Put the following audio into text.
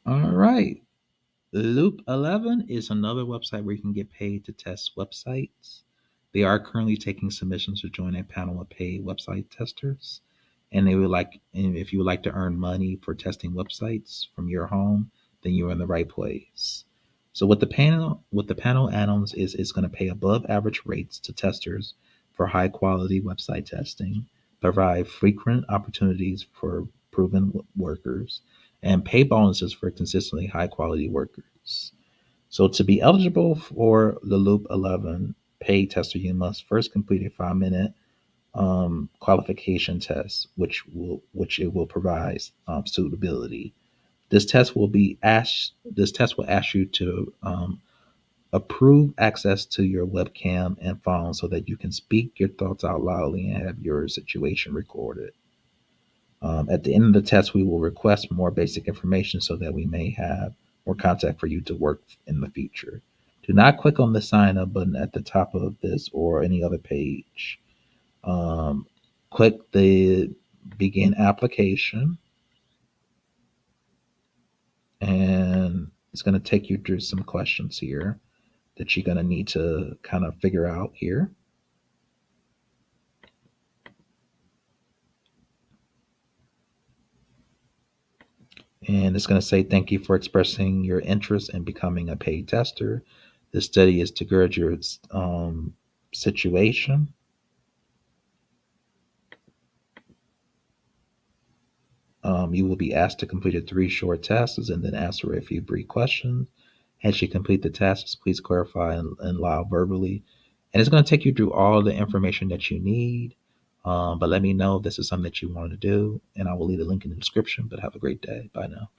All right. Loop11 is another website where you can get paid to test websites. They are currently taking submissions to join a panel of paid website testers. And if you would like to earn money for testing websites from your home, then you're in the right place. So what the panel add-ons is it's going to pay above average rates to testers for high quality website testing, provide frequent opportunities for proven workers, and pay bonuses for consistently high quality workers. So to be eligible for the Loop 11 paid tester, you must first complete a 5 minute qualification test, which it will provide suitability. This test will ask you to approve access to your webcam and phone so that you can speak your thoughts out loudly and have your situation recorded. At the end of the test, we will request more basic information so that we may have more contact for you to work in the future. Do not click on the sign up button at the top of this or any other page. Um, Click the begin application, and it's going to take you through some questions here that you're going to need to kind of figure out here. And it's going to say, thank you for expressing your interest in becoming a paid tester. This study is to gauge your situation. You will be asked to complete three short tasks and then answer a few brief questions. As you complete the tasks, please clarify and loud verbally. And it's going to take you through all the information that you need. But let me know if this is something that you want to do, and I will leave a link in the description. But have a great day. Bye now.